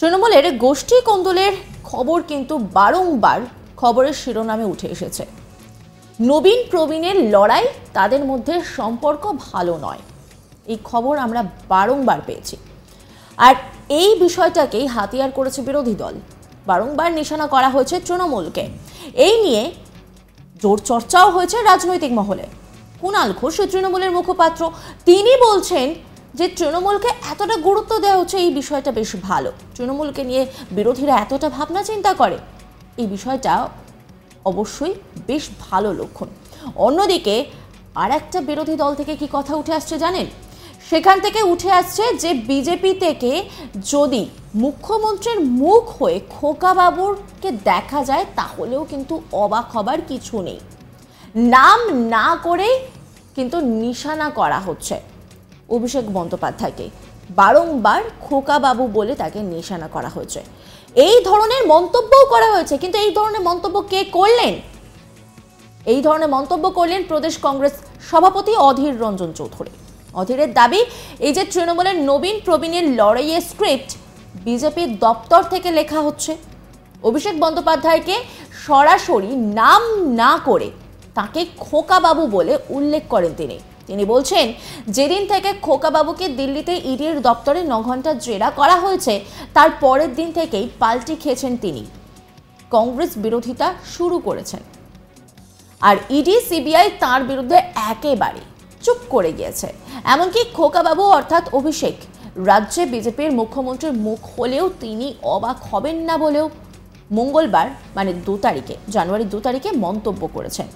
তৃণমূলের গোষ্ঠী কোন্দলের খবর কিন্তু বারংবার খবরের শিরোনামে উঠে এসেছে। নবীন প্রবীণের লড়াই, তাদের মধ্যে সম্পর্ক ভালো নয়, এই খবর আমরা বারংবার পেয়েছি। আর এই বিষয়টাকেই হাতিয়ার করেছে বিরোধী দল। বারংবার নিশানা করা হয়েছে তৃণমূলকে। এই নিয়ে জোর চর্চাও হয়েছে রাজনৈতিক মহলে। কুণাল ঘোষ তৃণমূলের মুখপাত্র, তিনি বলছেন যে তৃণমূলকে এতটা গুরুত্ব দেওয়া হচ্ছে, এই বিষয়টা বেশ ভালো। তৃণমূলকে নিয়ে বিরোধীরা এতটা ভাবনা চিন্তা করে, এই বিষয়টা অবশ্যই বেশ ভালো লক্ষণ। অন্যদিকে আর একটা বিরোধী দল থেকে কি কথা উঠে আসছে জানেন? সেখান থেকে উঠে আসছে যে বিজেপি থেকে যদি মুখ্যমন্ত্রীর মুখ হয়ে খোকা বাবুরকে দেখা যায়, তাহলেও কিন্তু অবাক হবার কিছু নেই। নাম না করেই কিন্তু নিশানা করা হচ্ছে অভিষেক বন্দ্যোপাধ্যায়কে। বারংবার খোকা বাবু বলে তাকে নিশানা করা হয়েছে, এই ধরনের মন্তব্যও করা হয়েছে। কিন্তু এই ধরনের মন্তব্য কে করলেন? এই ধরনের মন্তব্য করলেন প্রদেশ কংগ্রেস সভাপতি অধীর রঞ্জন চৌধুরী। অধীরের দাবি, এই যে তৃণমূলের নবীন প্রবীণের লড়াইয়ের স্ক্রিপ্ট বিজেপির দপ্তর থেকে লেখা হচ্ছে। অভিষেক বন্দ্যোপাধ্যায়কে সরাসরি নাম না করে তাকে খোকা বাবু বলে উল্লেখ করেন তিনি। তিনি বলছেন, যেদিন থেকে খোকা বাবুকে দিল্লিতে ইডির দপ্তরে 9 ঘন্টা জেরা করা হয়েছে, তার পরের দিন থেকেই পাল্টি খেয়েছেন তিনি। কংগ্রেস বিরোধিতা শুরু করেছেন, আর ইডি সিবিআই তার বিরুদ্ধে একেবারে চুপ করে গিয়েছে। এমনকি খোকা বাবু অর্থাৎ অভিষেক রাজ্যে বিজেপির মুখ্যমন্ত্রীর মুখ হলেও তিনি অবাক হবেন না বলেও মঙ্গলবার মানে 2 তারিখে, জানুয়ারি 2 তারিখে মন্তব্য করেছেন।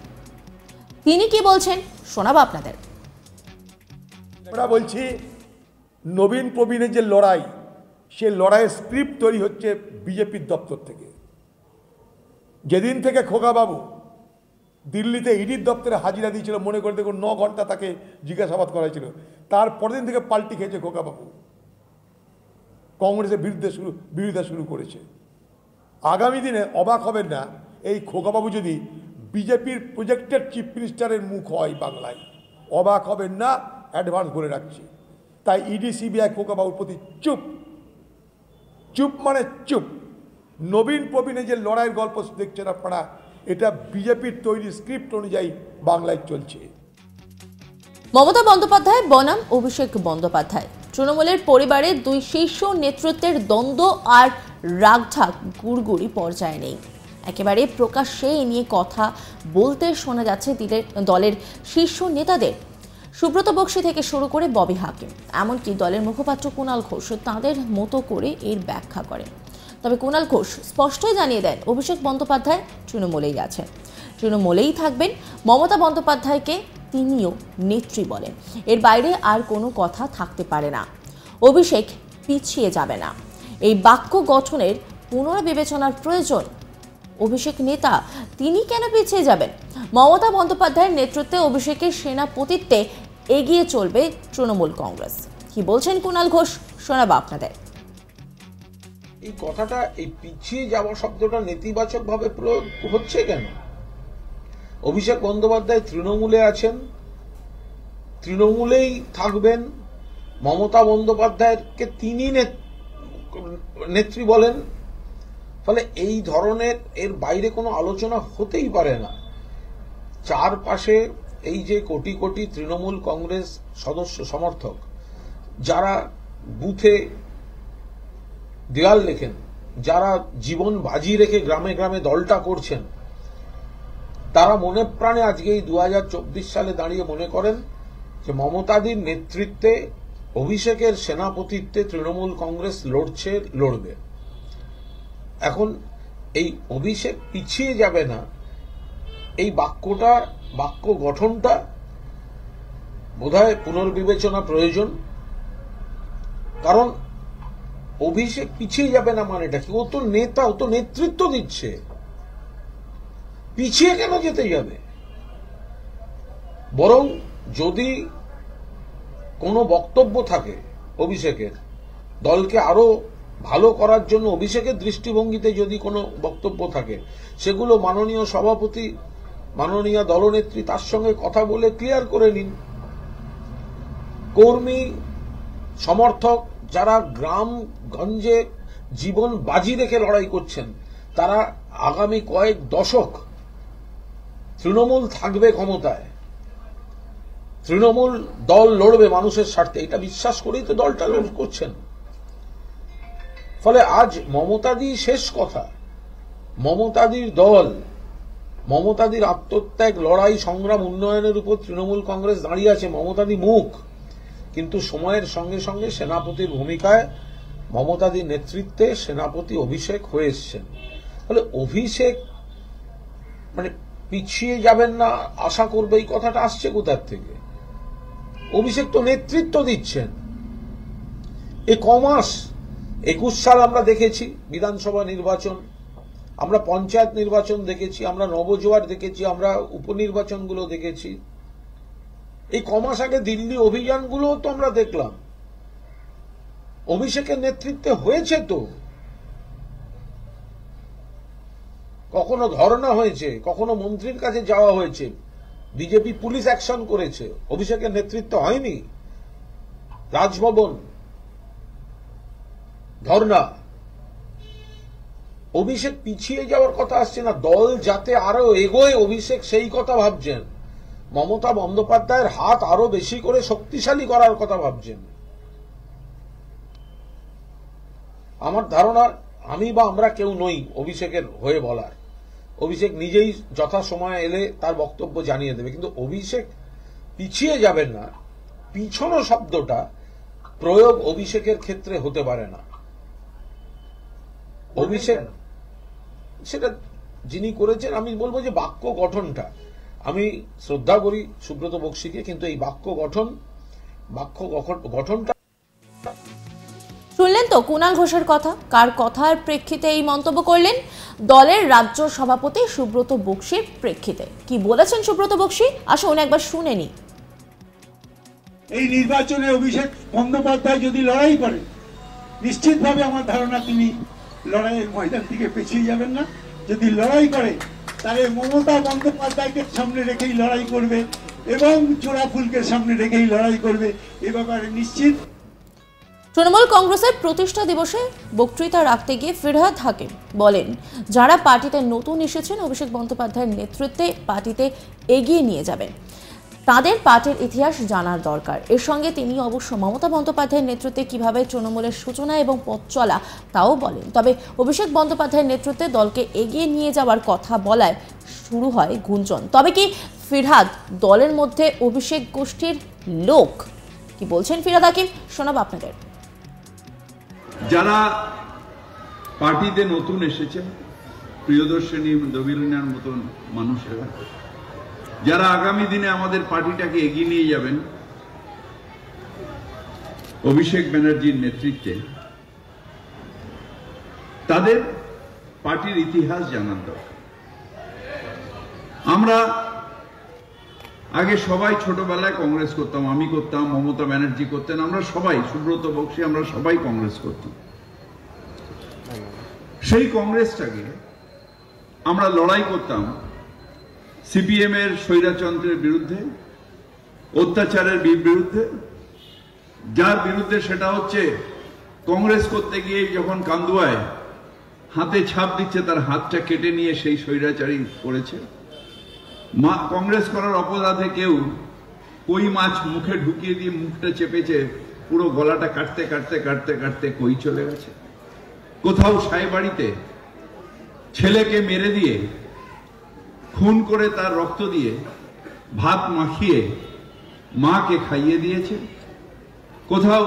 তিনি কি বলছেন শোনাবো আপনাদের। আমরা বলছি, নবীন প্রবীণের যে লড়াই, সে লড়াইয়ের স্ক্রিপ্ট তৈরি হচ্ছে বিজেপির দপ্তর থেকে। যেদিন থেকে খোকা বাবু দিল্লিতে ইডির দপ্তরে হাজিরা দিয়েছিল, মনে করে দেখুন 9 ঘন্টা তাকে জিজ্ঞাসাবাদ করা হয়েছিল, তার পরের দিন থেকে পাল্টি খেয়েছে খোকা বাবু, কংগ্রেসের বিরোধিতা শুরু করেছে। আগামী দিনে অবাক হবেন না, এই খোকা বাবু যদি বিজেপির প্রজেক্টেড চিফ মিনিস্টারের মুখ হয় বাংলায়, অবাক হবেন না, অ্যাডভান্স বলে রাখছি। তাই ইডি সিবিআই খোকা বাবুর প্রতি চুপ। চুপ মানে চুপ। নবীন প্রবীণের যে লড়াইয়ের গল্প দেখছেন আপনারা, এটা বিজেপির তৈরি স্ক্রিপ্ট অনুযায়ী বাংলায় চলছে। মমতা বন্দ্যোপাধ্যায় বনাম অভিষেক বন্দ্যোপাধ্যায়, তৃণমূলের পরিবারের 2 শীর্ষ নেতৃত্বের দ্বন্দ্ব আর রাগঢাক গুড়গুড়ি পর্যায়ে নেই। একেবারে প্রকাশ্যে এ নিয়ে কথা বলতে শোনা যাচ্ছে দলের শীর্ষ নেতাদের। সুব্রত বক্সী থেকে শুরু করে ববি হাকিম, এমনকি দলের মুখপাত্র কুণাল ঘোষ তাদের মতো করে এর ব্যাখ্যা করেন। তবে কুণাল ঘোষ স্পষ্টই জানিয়ে দেন, অভিষেক বন্দ্যোপাধ্যায় তৃণমূলেই আছেন, তৃণমূলেই থাকবেন। মমতা বন্দ্যোপাধ্যায়কে তিনিও নেত্রী বলেন, এর বাইরে আর কোনো কথা থাকতে পারে না। অভিষেক পিছিয়ে যাবে না, এই বাক্য গঠনের পুনর্বিবেচনার প্রয়োজন। অভিষেক নেতা, তিনি কেন পিছিয়ে যাবেন? মমতা বন্দ্যোপাধ্যায়ের নেতৃত্বে অভিষেকের সেনাপতিত্বে এগিয়ে চলবে তৃণমূল কংগ্রেস। কি বলছেন কুণাল ঘোষ, শোনাবো আপনাদের। এই কথাটা, এই পিছিয়ে যাওয়া শব্দটা নেতিবাচক ভাবে প্রয়োগ হচ্ছে কেন? অভিষেক বন্দ্যোপাধ্যায় তৃণমূলে আছেন, তৃণমূলেই থাকবেন। মমতা বন্দ্যোপাধ্যায়কে তিনি নেত্রী বলেন। ফলে এই ধরনের এর বাইরে কোনো আলোচনা হতেই পারে না। চারপাশে এই যে কোটি কোটি তৃণমূল কংগ্রেস সদস্য সমর্থক, যারা বুথে দেয়াল লেখেন, যারা জীবন বাজি রেখে গ্রামে গ্রামে দলটা করছেন, তারা মনে প্রাণে আজকে এই 2024 সালে দাঁড়িয়ে মনে করেন যে মমতাদির নেতৃত্বে, অভিষেকের সেনাপতিত্বে তৃণমূল কংগ্রেস লড়বে। এখন এই অভিষেক পিছিয়ে যাবে না, এই বাক্য গঠনটা বোধহয় পুনর্বিবেচনা প্রয়োজন। কারণ অভিষেক পিছিয়ে যাবে না মানেটা কি? ও তো নেতা, ও তো নেতৃত্ব দিচ্ছে, পিছিয়ে কেন যেতে যাবে? বরং যদি কোনো বক্তব্য থাকে অভিষেকের, দলকে আরো ভালো করার জন্য অভিষেকের দৃষ্টিভঙ্গিতে যদি কোনো বক্তব্য থাকে, সেগুলো মাননীয় সভাপতি, মাননীয় দলনেত্রী তার সঙ্গে কথা বলে ক্লিয়ার করে নিন। কর্মী সমর্থক যারা গ্রামগঞ্জে জীবন বাজি রেখে লড়াই করছেন, তারা আগামী কয়েক দশক তৃণমূল থাকবে ক্ষমতায়, তৃণমূল দল লড়বে মানুষের স্বার্থে, এটা বিশ্বাস করেই তো দলটা করছেন। ফলে আজ মমতাদি শেষ কথা, মমতাদির দল, মমতাদির আত্মত্যাগ, লড়াই, সংগ্রাম, উন্নয়নের উপর তৃণমূল কংগ্রেস দাঁড়িয়ে আছে, মমতাদি মুখ। কিন্তু সময়ের সঙ্গে সঙ্গে সেনাপতির ভূমিকায় মমতাদির নেতৃত্বে সেনাপতি অভিষেক হয়ে এসছেন। ফলে অভিষেক মানে পিছিয়ে যাবেন না আশা করবে, এই কথাটা আসছে কোথার থেকে? অভিষেক তো নেতৃত্ব দিচ্ছেন। এই কমাস 21 সাল আমরা দেখেছি, বিধানসভা নির্বাচন, আমরা পঞ্চায়েত নির্বাচন দেখেছি, আমরা নবজোয়ার দেখেছি, আমরা উপনির্বাচনগুলো দেখেছি। এই কমাস আগে দিল্লি অভিযানগুলো তো আমরা দেখলাম, অভিষেকের নেতৃত্বে হয়েছে তো। কখনো ধর্ণা হয়েছে, কখনো মন্ত্রীর কাছে যাওয়া হয়েছে, বিজেপি পুলিশ অ্যাকশন করেছে, অভিষেকের নেতৃত্বে হয়নি। রাজভবন ধর্ণা, অভিষেক পিছিয়ে যাওয়ার কথা আসছে না, দল যাতে আরো এগোয় অভিষেক সেই কথা ভাবছেন। মমতা বন্দ্যোপাধ্যায়ের হাত আরো বেশি করে শক্তিশালী করার কথা ভাবছেন। আমার ধারণা আমি বা আমরা কেউ নই অভিষেকের হয়ে বলার, অভিষেক নিজেই যথাসময়ে এলে তার বক্তব্য জানিয়ে দেবে। কিন্তু অভিষেক পিছিয়ে যাবেন না, পিছনো শব্দটা প্রয়োগ অভিষেকের ক্ষেত্রে হতে পারে না। অভিষেক সেটা যিনি করেছেন, আমি বলবো যে বাক্য গঠনটা, আমি শ্রদ্ধা করি সুব্রত বক্সিকে, কিন্তু এই বাক্য গঠনটা। শুনলেন তো কুণাল ঘোষের কথা, কার কথার প্রেক্ষিতে এই মন্তব্য করলেন? দলের রাজ্য সভাপতি সুব্রত বক্সির প্রেক্ষিতে কি বলেছেন সুব্রত বক্সি, আসুন একবার শুনে নি। এই নির্বাচনে অভিষেক বন্দ্যোপাধ্যায় যদি লড়াই করে, নিশ্চিতভাবে আমার ধারণা তিনি লড়াইয়ের ময়দান থেকে পিছিয়ে যাবেন না। যদি লড়াই করে তাহলে মমতা বন্দ্যোপাধ্যায়কে সামনে রেখেই লড়াই করবে এবং জোড়া ফুলকে সামনে রেখেই লড়াই করবে, এ ব্যাপারে নিশ্চিত। তৃণমূল কংগ্রেসের প্রতিষ্ঠা দিবসে বক্তৃতা রাখতে গিয়ে ফিরহাদ হাকিম বলেন, যারা পার্টিতে নতুন এসেছেন অভিষেক বন্দ্যোপাধ্যায়ের নেতৃত্বে পার্টিতে এগিয়ে নিয়ে যাবেন, তাদের পার্টির ইতিহাস জানার দরকার। এর সঙ্গে তিনি অবশ্য মমতা বন্দ্যোপাধ্যায়ের নেতৃত্বে কিভাবে তৃণমূলের সূচনা এবং পথ চলা তাও বলেন। তবে অভিষেক বন্দ্যোপাধ্যায়ের নেতৃত্বে দলকে এগিয়ে নিয়ে যাওয়ার কথা বলায় শুরু হয় গুঞ্জন। তবে কি ফিরহাদ দলের মধ্যে অভিষেক গোষ্ঠীর লোক? কি বলছেন ফিরহাদ হাকিম, শোনাব আপনাদের। যারা পার্টিতে নতুন এসেছেন, প্রিয়দর্শিনী দবিলিনার মতন মানুষেরা, যারা আগামী দিনে আমাদের পার্টিটাকে এগিয়ে নিয়ে যাবেন অভিষেক ব্যানার্জির নেতৃত্বে, তাদের পার্টির ইতিহাস জানার দরকার। আমরা আগে সবাই ছোটবেলায় কংগ্রেস করতাম, আমি করতাম, মমতা ব্যানার্জি করতেন, আমরা সবাই, সুব্রত বক্সি, আমরা সবাই কংগ্রেস করতাম। সেই কংগ্রেসটাকে আমরা লড়াই করতাম সিপিএম এর স্বৈরাতন্ত্রের বিরুদ্ধে, অত্যাচারের বিরুদ্ধে, যার বিরুদ্ধে সেটা হচ্ছে কংগ্রেস করতে গিয়ে যখন কান্দুয়ায় হাতে ছাপ দিচ্ছে, তার হাতটা কেটে নিয়ে সেই স্বৈরাচারী করেছে। কংগ্রেস করার অপরাধে কেউ কই মাছ মুখে ঢুকিয়ে দিয়ে মুখটা চেপেছে, পুরো গলাটা কাটতে কাটতে কাটতে কাটতে কই চলে গেছে। কোথাও সাই বাড়িতে ছেলেকে মেরে দিয়ে, খুন করে তার রক্ত দিয়ে ভাত মাখিয়ে মাকে খাইয়ে দিয়েছে। কোথাও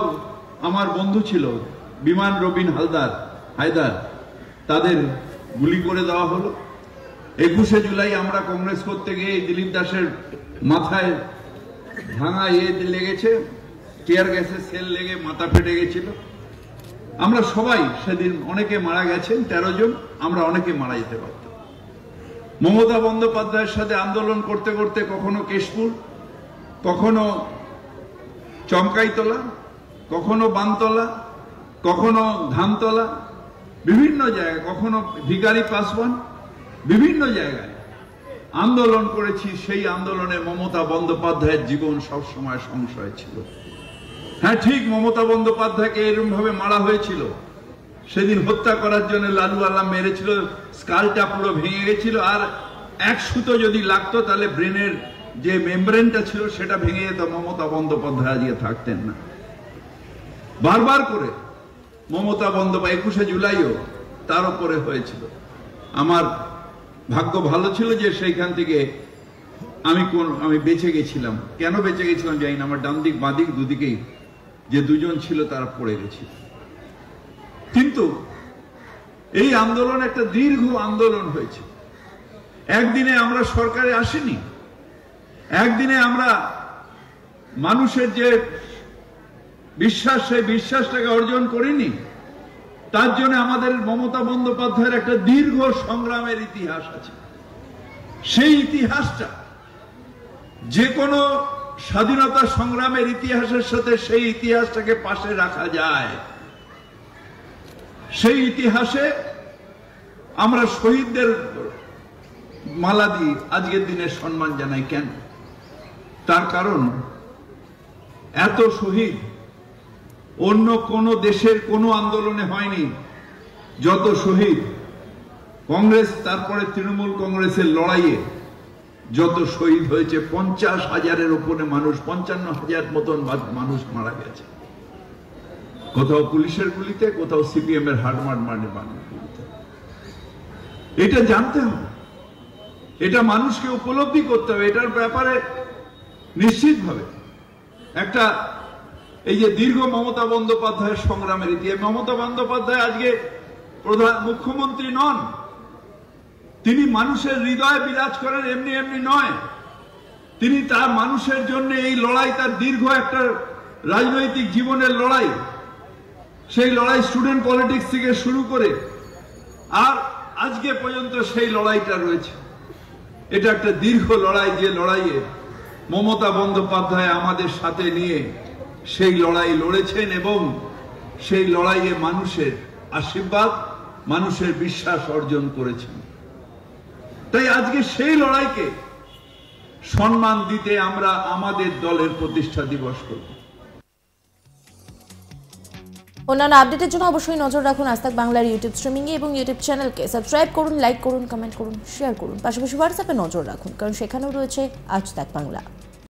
আমার বন্ধু ছিল বিমান রবিন হায়দার, তাদের গুলি করে দেওয়া হলো। 21শে জুলাই আমরা কংগ্রেস করতে গিয়ে দিলীপ দাসের মাথায় ভাঙা লেগেছে, টিয়ার গ্যাসের সেল লেগে মাথা ফেটে গেছিল। আমরা সবাই সেদিন, অনেকে মারা গেছেন, 13 জন, আমরা অনেকে মারা যেতে পারতাম। মমতা বন্দ্যোপাধ্যায়ের সাথে আন্দোলন করতে করতে কখনো কেশপুর, কখনো চমকাইতলা, কখনো বানতলা, কখনো ধানতলা, বিভিন্ন জায়গায়, কখনো ভিখারি পাসওয়ান, বিভিন্ন জায়গায় আন্দোলন করেছি। সেই আন্দোলনে মমতা বন্দ্যোপাধ্যায়ের জীবন সবসময় সংশয় ছিল। হ্যাঁ, ঠিক, মমতা বন্দ্যোপাধ্যায়কে এরকম ভাবে মারা হয়েছিল, সেদিন হত্যা করার জন্য লালু আল্লাহ মেরেছিল, স্কালটা পুরো ভেঙে গেছিল, আর এক সুতো যদি লাগতো তাহলে ব্রেনের যে মেমব্রেনটা ছিল সেটা ভেঙে যেত, মমতা বন্দ্যোপাধ্যায় আজকে থাকতেন না। বারবার করে মমতা বন্দ্যোপাধ্যায় 21শে জুলাইও তার উপরে হয়েছিল। আমার ভাগ্য ভালো ছিল যে সেইখান থেকে আমি বেঁচে গেছিলাম। কেন বেঁচে গেছিলাম জানি না, আমার ডান দিক বাঁ দিক দুদিকেই যে দুজন ছিল তারা পড়ে গেছিল। কিন্তু এই আন্দোলন একটা দীর্ঘ আন্দোলন হয়েছে। একদিনে আমরা সরকারে আসিনি, একদিনে আমরা মানুষের যে বিশ্বাস সেই বিশ্বাসটাকে অর্জন করিনি। তার জন্য আমাদের মমতা বন্দ্যোপাধ্যায়ের একটা দীর্ঘ সংগ্রামের ইতিহাস আছে। সেই ইতিহাসটা যে কোনো স্বাধীনতা সংগ্রামের ইতিহাসের সাথে সেই ইতিহাসটাকে পাশে রাখা যায়। সেই ইতিহাসে আমরা শহীদদের মালা দিয়ে আজকের দিনে সম্মান জানাই। কেন? তার কারণ এত শহীদ অন্য কোন দেশের কোন আন্দোলনে হয়নি যত শহীদ কংগ্রেস তারপরে তৃণমূল কংগ্রেসের লড়াইয়ে যত শহীদ হয়েছে। 50,000-এর উপরে মানুষ, 55,000 মতন মানুষ মারা গেছে, কোথাও পুলিশের গুলিতে, কোথাও সিপিএম এর হাটমাট গুলিতে। এটা জানতে হবে, এটা মানুষকে উপলব্ধি করতে হবে। এটার ব্যাপারে নিশ্চিতভাবে একটা এই যে দীর্ঘ মমতা বন্দ্যোপাধ্যায়ের সংগ্রামের ইতিহাস। মমতা বন্দ্যোপাধ্যায় আজকে প্রধান মুখ্যমন্ত্রী নন, তিনি মানুষের হৃদয়ে বিরাজ করেন, এমনি এমনি নয়। তিনি তার মানুষের জন্য এই লড়াই, তার দীর্ঘ একটা রাজনৈতিক জীবনের লড়াই, সেই লড়াই স্টুডেন্ট পলিটিক্স থেকে শুরু করে আর আজকে পর্যন্ত সেই লড়াইটা রয়েছে। এটা একটা দীর্ঘ লড়াই, যে লড়াইয়ে মমতা বন্দ্যোপাধ্যায় আমাদের সাথে নিয়ে সেই লড়াই লড়েছেন এবং সেই লড়াইয়ে মানুষের আশীর্বাদ, মানুষের বিশ্বাস অর্জন করেছেন। তাই আজকে সেই লড়াইকে সম্মান দিতে আমরা আমাদের দলের প্রতিষ্ঠা দিবস করব। অন্যান্য আপডেটের জন্য অবশ্যই নজর রাখুন আজ তাক বাংলার ইউটিউব স্ট্রিমিংয়ে এবং ইউটিউব চ্যানেলকে সাবস্ক্রাইব করুন, লাইক করুন, কমেন্ট করুন, শেয়ার করুন। পাশাপাশি হোয়াটসঅ্যাপে নজর রাখুন, কারণ সেখানেও রয়েছে আজ তাক বাংলা।